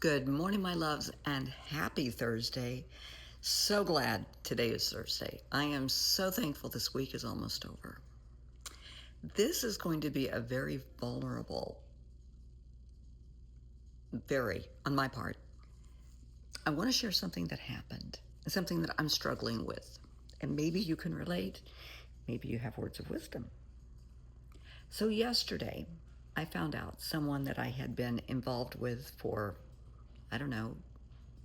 Good morning, my loves, and happy Thursday. So glad today is Thursday. I am so thankful this week is almost over. This is going to be a very vulnerable, on my part. I want to share something that happened, something that I'm struggling with. And maybe you can relate. Maybe you have words of wisdom. So yesterday, I found out someone that I had been involved with for,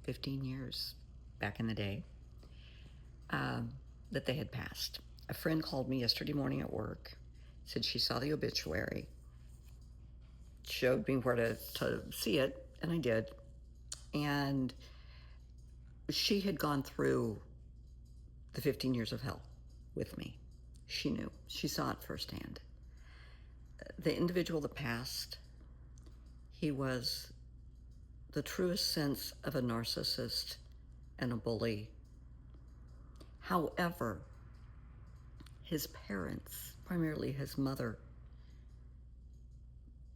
15 years back in the day, that they had passed. A friend called me yesterday morning at work, said she saw the obituary, showed me where to see it, and I did. And she had gone through the 15 years of hell with me. She knew. She saw it firsthand. The individual that passed, he was the truest sense of a narcissist and a bully. However, his parents, primarily his mother,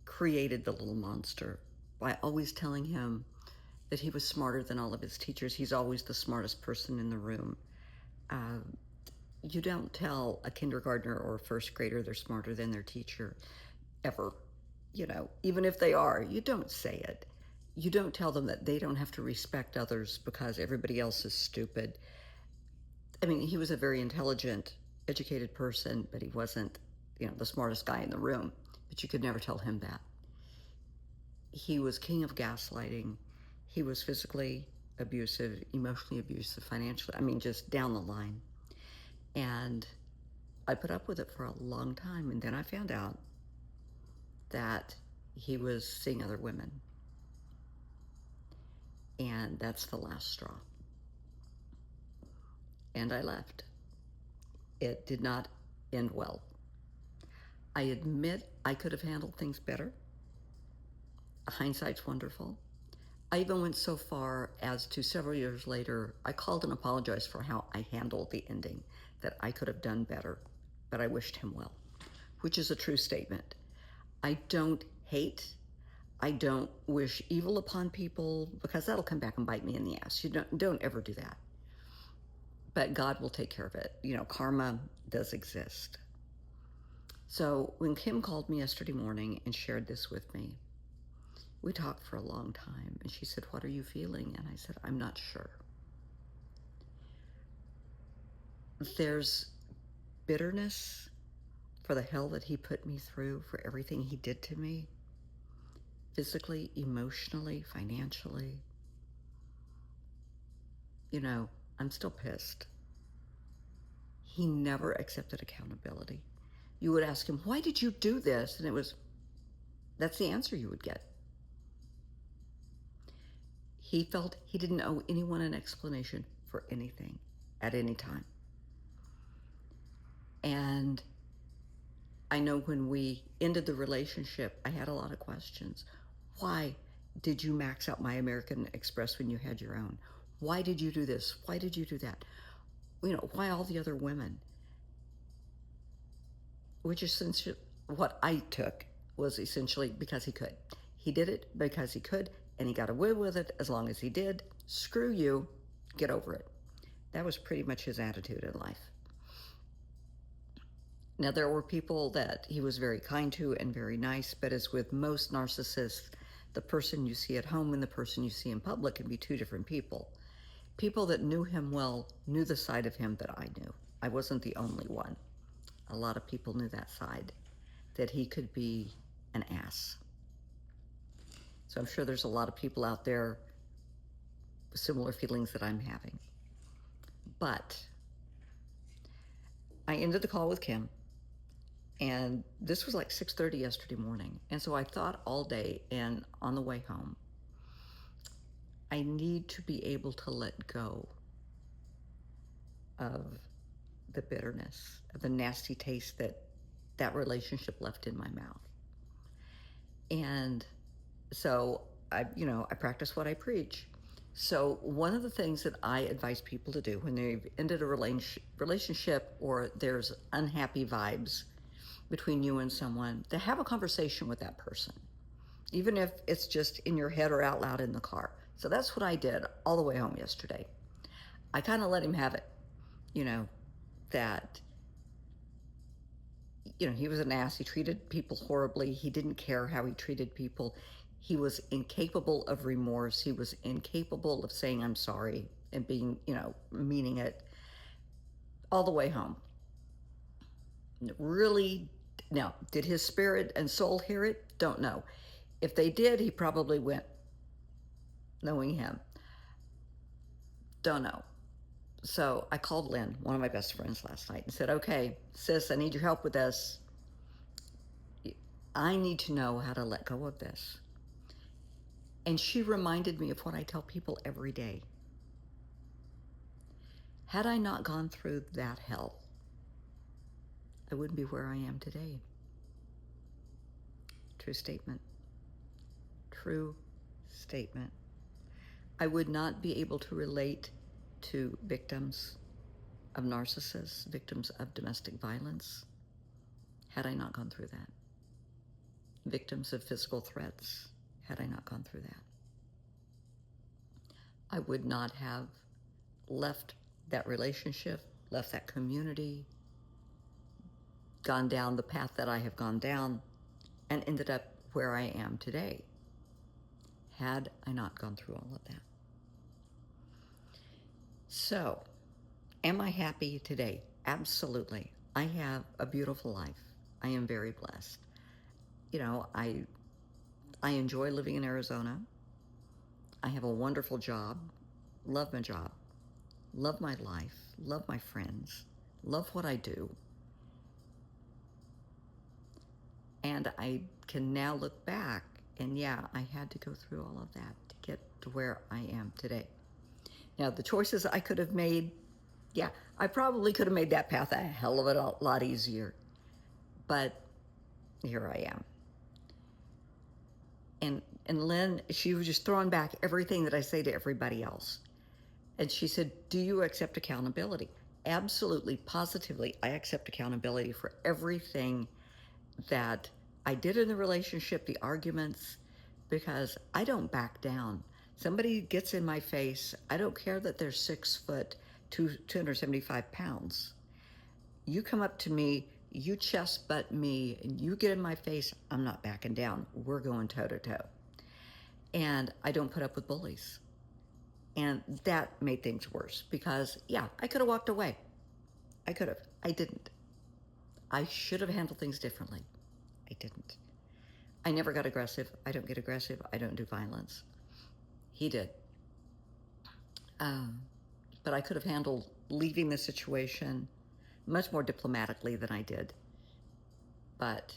created the little monster by always telling him that he was smarter than all of his teachers. He's always the smartest person in the room. You don't tell a kindergartner or a first grader they're smarter than their teacher, ever. Even if they are, you don't say it. You don't tell them that they don't have to respect others because everybody else is stupid. I mean, he was a very intelligent, educated person, but he wasn't, the smartest guy in the room. But you could never tell him that. He was king of gaslighting. He was physically abusive, emotionally abusive, financially, just down the line. And I put up with it for a long time. And then I found out that he was seeing other women. And that's the last straw. And I left. It did not end well. I admit I could have handled things better. Hindsight's wonderful. I even went so far as to several years later, I called and apologized for how I handled the ending, that I could have done better, but I wished him well, which is a true statement. I don't hate. I don't wish evil upon people because that'll come back and bite me in the ass. You don't ever do that. But God will take care of it. Karma does exist. So when Kim called me yesterday morning and shared this with me, we talked for a long time, and she said, "What are you feeling?" And I said, "I'm not sure." There's bitterness for the hell that he put me through, for everything he did to me, physically, emotionally, financially. I'm still pissed. He never accepted accountability. You would ask him, "Why did you do this?" And that's the answer you would get. He felt he didn't owe anyone an explanation for anything at any time. And I know when we ended the relationship, I had a lot of questions. Why did you max out my American Express when you had your own? Why did you do this? Why did you do that? Why all the other women? Which is what I took was essentially because he could. He did it because he could, and he got away with it as long as he did. Screw you, get over it. That was pretty much his attitude in life. Now, there were people that he was very kind to and very nice, but as with most narcissists, the person you see at home and the person you see in public can be two different people. People that knew him well knew the side of him that I knew. I wasn't the only one. A lot of people knew that side, that he could be an ass. So I'm sure there's a lot of people out there with similar feelings that I'm having. But I ended the call with Kim, and this was like 6:30 yesterday morning. And so I thought all day, and on the way home, I need to be able to let go of the bitterness, of the nasty taste that relationship left in my mouth. And so I practice what I preach. So one of the things that I advise people to do when they've ended a relationship or there's unhappy vibes between you and someone, to have a conversation with that person. even if it's just in your head or out loud in the car. So that's what I did all the way home yesterday. I kind of let him have it, you know, that, he was an ass. He treated people horribly. He didn't care how he treated people. He was incapable of remorse. He was incapable of saying, I'm sorry, and being, meaning it all the way home. Really, now, did his spirit and soul hear it? Don't know. If they did, he probably went, knowing him. Don't know. So I called Lynn, one of my best friends, last night and said, okay, sis, I need your help with this. I need to know how to let go of this. And she reminded me of what I tell people every day. Had I not gone through that hell, I wouldn't be where I am today. True statement. True statement. I would not be able to relate to victims of narcissists, victims of domestic violence, had I not gone through that. Victims of physical threats, had I not gone through that. I would not have left that relationship, left that community, gone down the path that I have gone down, and ended up where I am today, had I not gone through all of that. So, am I happy today? Absolutely. I have a beautiful life. I am very blessed. I enjoy living in Arizona. I have a wonderful job. Love my job. Love my life. Love my friends. Love what I do. And I can now look back, and yeah, I had to go through all of that to get to where I am today. Now, the choices I could have made, yeah, I probably could have made that path a hell of a lot easier. But here I am. And Lynn, she was just throwing back everything that I say to everybody else. And she said, do you accept accountability? Absolutely, positively, I accept accountability for everything that I did in the relationship, the arguments, because I don't back down. Somebody gets in my face, I don't care that they're 6 foot, 275 pounds. You come up to me, you chest butt me, and you get in my face, I'm not backing down. We're going toe to toe. And I don't put up with bullies. And that made things worse because, yeah, I could have walked away. I could have. I didn't. I should have handled things differently. I didn't. I never got aggressive. I don't get aggressive. I don't do violence. He did. But I could have handled leaving the situation much more diplomatically than I did. But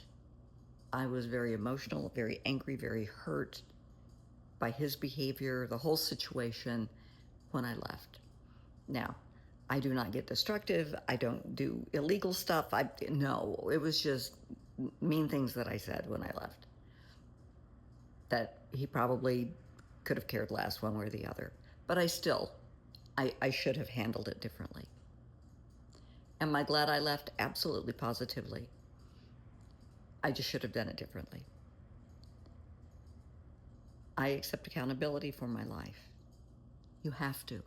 I was very emotional, very angry, very hurt by his behavior, the whole situation when I left. Now, I do not get destructive. I don't do illegal stuff. No, it was just mean things that I said when I left that he probably could have cared less one way or the other. But I should have handled it differently. Am I glad I left? Absolutely, positively. I just should have done it differently. I accept accountability for my life. You have to.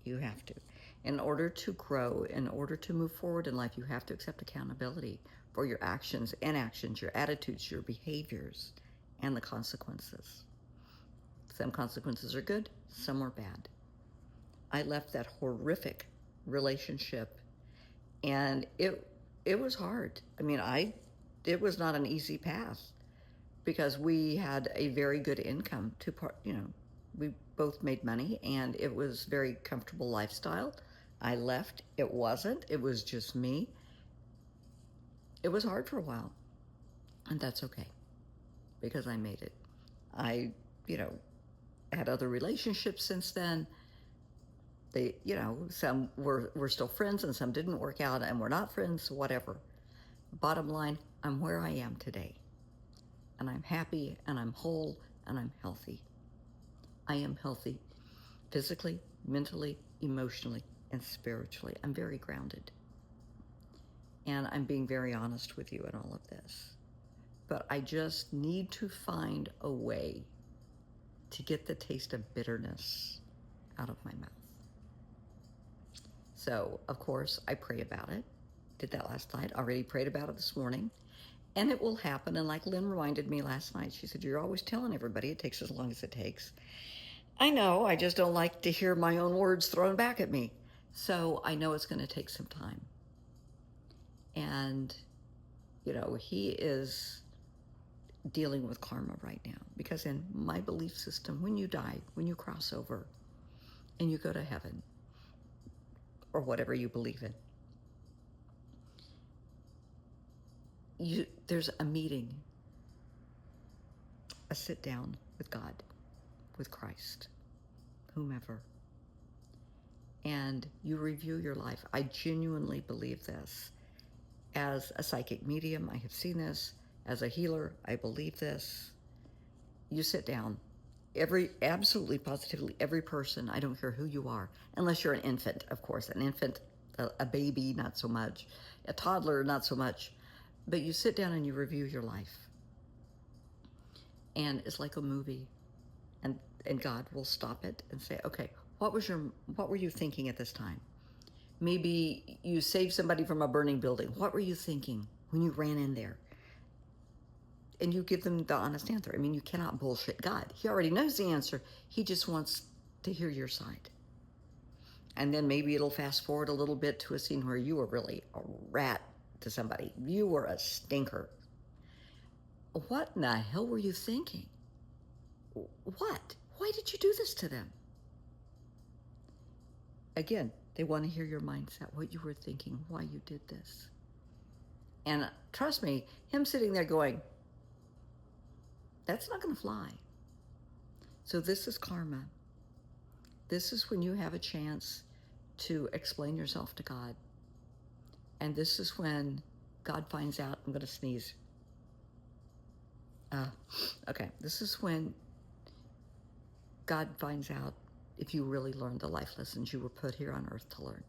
You have to. In order to grow, in order to move forward in life, you have to accept accountability for your actions, inactions, your attitudes, your behaviors, and the consequences. Some consequences are good, some are bad. I left that horrific relationship, and it was hard. I mean, it was not an easy path because we had a very good income we both made money, and it was very comfortable lifestyle. I left. It wasn't. It was just me. It was hard for a while, and that's okay because I made it. I, had other relationships since then. They, some were still friends and some didn't work out and we're not friends, whatever. Bottom line, I'm where I am today. And I'm happy and I'm whole and I'm healthy. I am healthy physically, mentally, emotionally, and spiritually. I'm very grounded. And I'm being very honest with you in all of this. but I just need to find a way to get the taste of bitterness out of my mouth. So, of course, I pray about it. Did that last night. Already prayed about it this morning. And it will happen. And like Lynn reminded me last night, she said, you're always telling everybody it takes as long as it takes. I know, I just don't like to hear my own words thrown back at me. So I know it's going to take some time. And, he is dealing with karma right now. Because in my belief system, when you die, when you cross over and you go to heaven, or whatever you believe in, there's a meeting, a sit down with God, with Christ, whomever. And you review your life. I genuinely believe this. As a psychic medium, I have seen this. As a healer, I believe this. You sit down. Absolutely, positively, every person, I don't care who you are, unless you're an infant, of course. An infant, a baby, not so much. A toddler, not so much. But you sit down and you review your life. And it's like a movie. And God will stop it and say, okay, what were you thinking at this time? Maybe you saved somebody from a burning building. What were you thinking when you ran in there? And you give them the honest answer. I mean, you cannot bullshit God. He already knows the answer. He just wants to hear your side. And then maybe it'll fast forward a little bit to a scene where you were really a rat to somebody. You were a stinker. What in the hell were you thinking? What? Why did you do this to them? Again, they want to hear your mindset, what you were thinking, why you did this. And trust me, him sitting there going, that's not going to fly. So this is karma. This is when you have a chance to explain yourself to God. And this is when God finds out, I'm going to sneeze. Okay, this is when God finds out if you really learned the life lessons you were put here on earth to learn.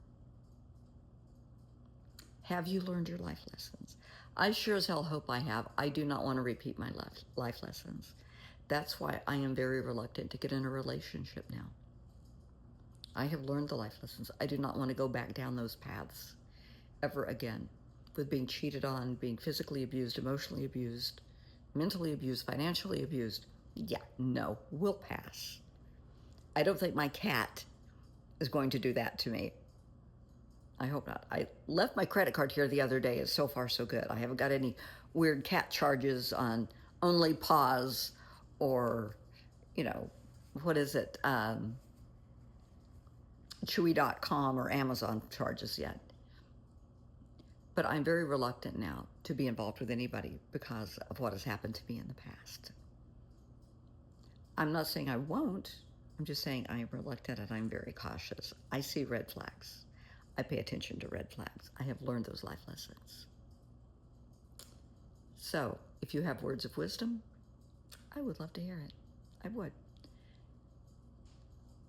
Have you learned your life lessons? I sure as hell hope I have. I do not want to repeat my life lessons. That's why I am very reluctant to get in a relationship now. I have learned the life lessons. I do not want to go back down those paths ever again, with being cheated on, being physically abused, emotionally abused, mentally abused, financially abused. Yeah, no, we'll pass. I don't think my cat is going to do that to me. I hope not. I left my credit card here the other day. It's so far so good. I haven't got any weird cat charges on Only Paws or, what is it, Chewy.com or Amazon charges yet. But I'm very reluctant now to be involved with anybody because of what has happened to me in the past. I'm not saying I won't. I'm just saying I am reluctant and I'm very cautious. I see red flags. I pay attention to red flags. I have learned those life lessons. So, if you have words of wisdom, I would love to hear it. I would.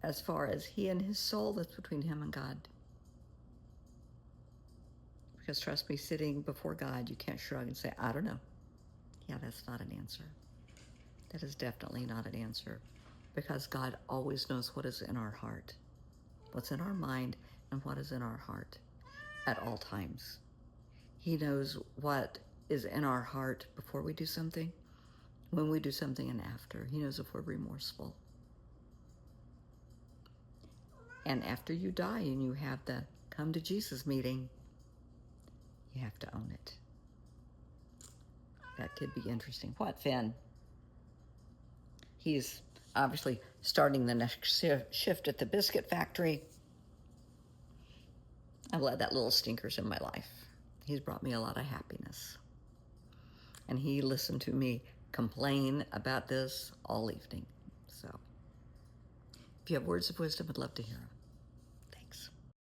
As far as he and his soul, that's between him and God. Because trust me, sitting before God, you can't shrug and say, I don't know. Yeah, that's not an answer. That is definitely not an answer. Because God always knows what is in our heart, what's in our mind, and what is in our heart at all times. He knows what is in our heart before we do something, when we do something, and after. He knows if we're remorseful. And after you die and you have the come to Jesus meeting, you have to own it. That could be interesting. What, Finn? He's obviously starting the next shift at the biscuit factory. I'm glad that little stinker's in my life. He's brought me a lot of happiness. And he listened to me complain about this all evening. So, if you have words of wisdom, I'd love to hear them.